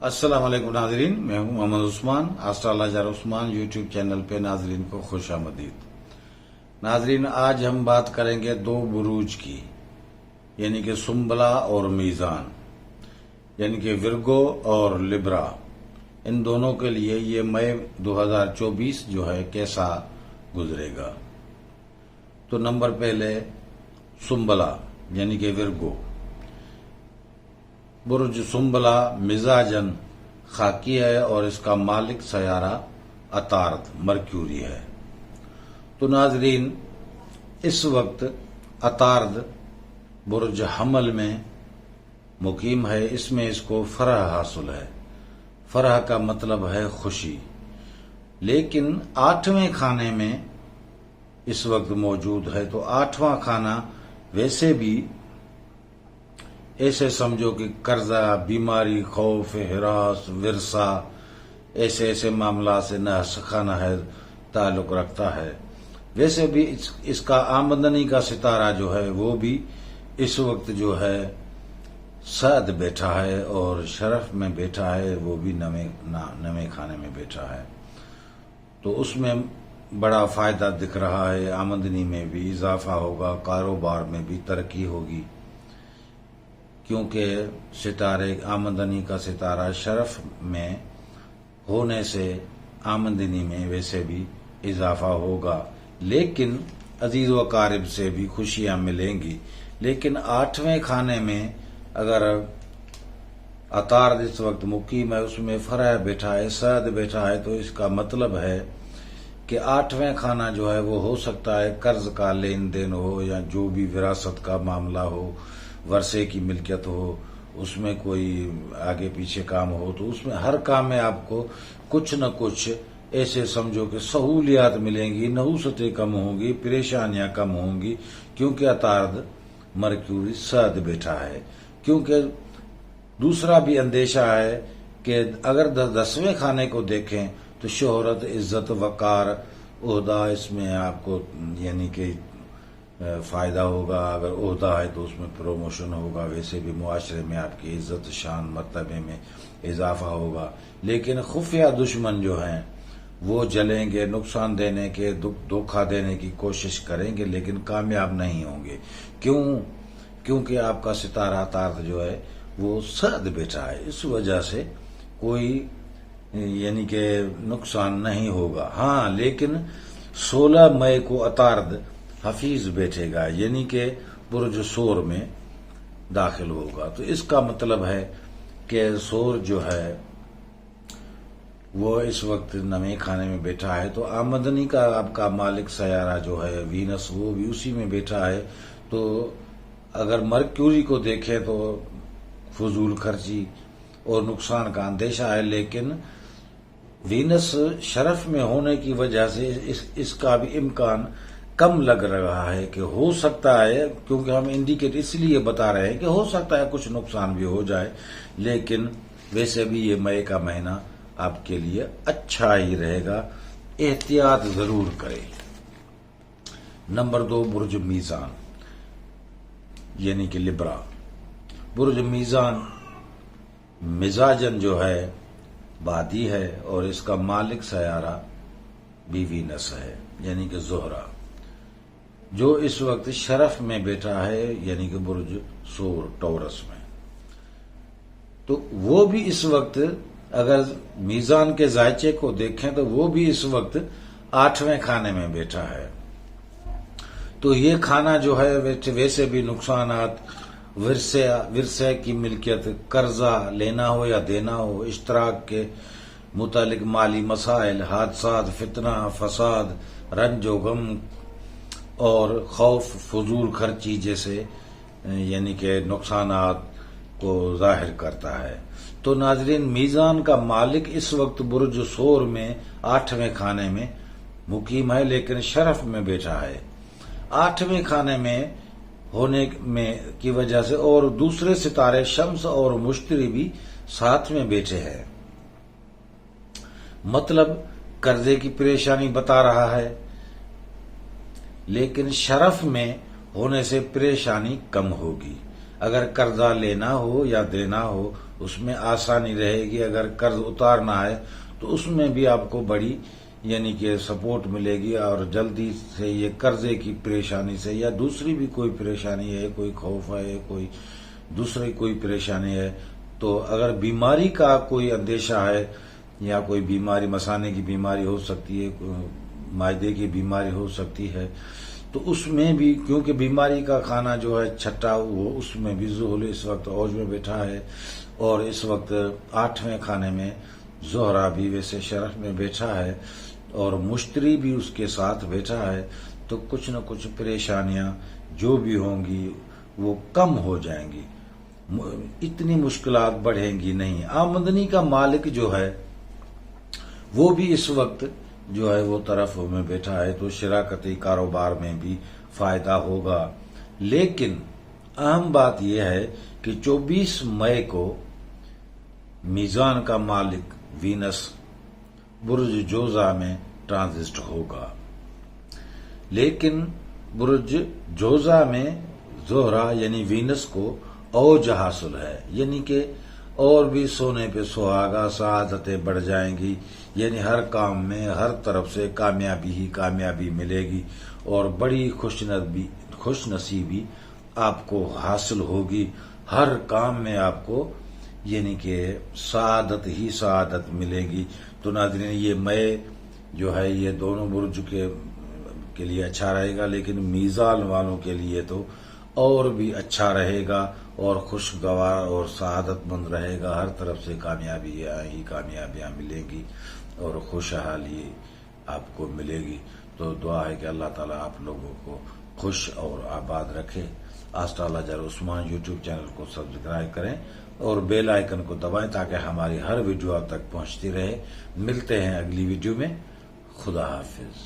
अस्सलाम वालेकुम नाजरीन, मैं हूं Mohammad Usman. Astrologer Usman YouTube channel पे नाजरीन को खुश आमदीद। नाजरीन, आज हम बात करेंगे दो बुरूज की, यानी कि सुंबला और मीज़ान, यानी कि विर्गो और लिब्रा। इन दोनों के लिए ये मई 2024 जो है कैसा गुजरेगा। तो नंबर पहले सुंबला यानी कि विर्गो। बुर्ज सुंबला मिजाजन खाकी है और इसका मालिक सयारा अतार्द मरक्यूरी है। तो नाजरीन, इस वक्त अतार्द बुर्ज हमल में मुकीम है। इसमें इसको फरह हासिल है। फरह का मतलब है खुशी। लेकिन 8वें खाने में इस वक्त मौजूद है। तो 8वां खाना वैसे भी ऐसे समझो कि कर्जा, बीमारी, खौफ, हिरास, विरसा, ऐसे ऐसे मामला से खाना है ताल्लुक रखता है। वैसे भी इसका आमदनी का सितारा जो है वो भी इस वक्त जो है सद बैठा है और शरफ में बैठा है, वो भी नवे खाने में बैठा है। तो उसमें बड़ा फायदा दिख रहा है। आमदनी में भी इजाफा होगा, कारोबार में भी तरक्की होगी, क्योंकि सितारे आमदनी का सितारा शरफ में होने से आमदनी में वैसे भी इजाफा होगा। लेकिन अजीज व कारिब से भी खुशियां मिलेंगी। लेकिन 8वें खाने में अगर अतार्द इस वक्त मुकीम है, उसमें फरह बैठा है, सद बैठा है, तो इसका मतलब है कि 8वें खाना जो है वो हो सकता है कर्ज का लेन देन हो, या जो भी विरासत का मामला हो, वर्षे की मिल्कियत हो, उसमें कोई आगे पीछे काम हो। तो उसमें हर काम में आपको कुछ न कुछ ऐसे समझो कि सहूलियात मिलेंगी, नहुसतें कम होंगी, परेशानियां कम होंगी, क्योंकि अतार्द मरक्यूरी सद बैठा है। क्योंकि दूसरा भी अंदेशा है कि अगर 10वें खाने को देखें तो शोहरत, इज्जत, वकार, ओहदा, इसमें आपको यानी कि फायदा होगा। अगर ओहदा है तो उसमें प्रमोशन होगा। वैसे भी मुआशरे में आपकी इज्जत, शान, मर्तबे में इजाफा होगा। लेकिन खुफिया दुश्मन जो हैं वो जलेंगे, नुकसान देने के, धोखा देने की कोशिश करेंगे, लेकिन कामयाब नहीं होंगे। क्यों? क्योंकि आपका सितारा तार्द जो है वो सद बैठा है। इस वजह से कोई यानी कि नुकसान नहीं होगा। हाँ, लेकिन 16 मई को अतार्द हफीज बैठेगा, यानी कि बुर्ज सोर में दाखिल होगा। तो इसका मतलब है कि सोर जो है वो इस वक्त नवे खाने में बैठा है। तो आमदनी का आपका मालिक सयारा जो है वीनस, वो भी उसी में बैठा है। तो अगर मरक्यूरी को देखें तो फजूल खर्ची और नुकसान का अंदेशा है। लेकिन वीनस शरफ में होने की वजह से इसका भी इम्कान कम लग रहा है कि हो सकता है, क्योंकि हम इंडिकेट इसलिए बता रहे हैं कि हो सकता है कुछ नुकसान भी हो जाए। लेकिन वैसे भी ये मई का महीना आपके लिए अच्छा ही रहेगा। एहतियात जरूर करें। नंबर 2 बुर्ज मीज़ान यानी कि लिब्रा। बुर्ज मीज़ान मिजाजन जो है बादी है और इसका मालिक सयारा भी वीनस है, यानी कि ज़ोहरा, जो इस वक्त शरफ में बैठा है, यानी कि बुर्ज सोर टॉरस में। तो वो भी इस वक्त अगर मीज़ान के जायचे को देखें तो वो भी इस वक्त 8वें खाने में बैठा है। तो ये खाना जो है वैसे भी नुकसानात, विरसे की मिल्कियत, कर्जा लेना हो या देना हो, इश्तराक के मुतालिक माली मसाइल, हादसात, फितना, फसाद, रंजो गम और खौफ, फजूल खर्ची जैसे यानी कि नुकसानात को जाहिर करता है। तो नाजरीन, मीज़ान का मालिक इस वक्त बुर्ज सोर में 8वें खाने में मुकीम है, लेकिन शरफ में बैठा है। 8वें खाने में होने में की वजह से और दूसरे सितारे शम्स और मुश्तरी भी साथ में बैठे हैं। मतलब कर्जे की परेशानी बता रहा है, लेकिन शरफ में होने से परेशानी कम होगी। اگر قرضہ لینا ہو یا دینا ہو اس میں آسانی رہے گی، اگر قرض اتارنا ہے تو اس میں بھی آپ کو بڑی یعنی کہ سپورٹ ملے گی، اور جلدی سے یہ قرضے کی پریشانی سے یا دوسری بھی کوئی پریشانی ہے، کوئی خوف ہے، کوئی دوسری کوئی پریشانی ہے، تو اگر بیماری کا کوئی اندیشہ ہے یا کوئی بیماری مثانے کی بیماری ہو سکتی ہے، معدے کی بیماری ہو سکتی ہے، تو اس میں بھی کیونکہ بیماری کا کھانا جو ہے چھٹا، وہ اس میں بھی ذوحل اس وقت اوج میں بیٹھا ہے، اور اس وقت 8ویں کھانے میں زہرہ بھی ویسے شرف میں بیٹھا ہے، اور مشتری بھی اس کے ساتھ بیٹھا ہے، تو کچھ نہ کچھ پریشانیاں جو بھی ہوں گی وہ کم ہو جائیں گی، اتنی مشکلات بڑھیں گی نہیں۔ آمدنی کا مالک جو ہے وہ بھی اس وقت جو ہے وہ طرف میں بیٹھا ہے، تو شراکتی کاروبار میں بھی فائدہ ہوگا۔ لیکن اہم بات یہ ہے کہ 24 مئی کو میزان کا مالک وینس برج جوزہ میں ٹرانزٹ ہوگا، لیکن برج جوزہ میں زہرہ یعنی وینس کو اوج حاصل ہے، یعنی کہ اور بھی سونے پہ سہاگا، سعادتیں بڑھ جائیں گی، یعنی ہر کام میں ہر طرف سے کامیابی ہی کامیابی ملے گی، اور بڑی خوش نصیبی آپ کو حاصل ہوگی، ہر کام میں آپ کو یعنی کہ سعادت ہی سعادت ملے گی۔ تو ناظرین، یہ مئی جو ہے یہ دونوں برج کے لیے اچھا رہے گا، لیکن میزان والوں کے لیے تو اور بھی اچھا رہے گا، اور خوشگوار اور سعادت مند رہے گا، ہر طرف سے کامیابیاں ملیں گی اور خوشحالی آپ کو ملے گی۔ تو دعا ہے کہ اللہ تعالیٰ آپ لوگوں کو خوش اور آباد رکھے۔ آسٹرالوجر عثمان یوٹیوب چینل کو سبسکرائب کریں اور بیل آئیکن کو دبائیں تاکہ ہماری ہر ویڈیو آپ تک پہنچتی رہے۔ ملتے ہیں اگلی ویڈیو میں، خدا حافظ۔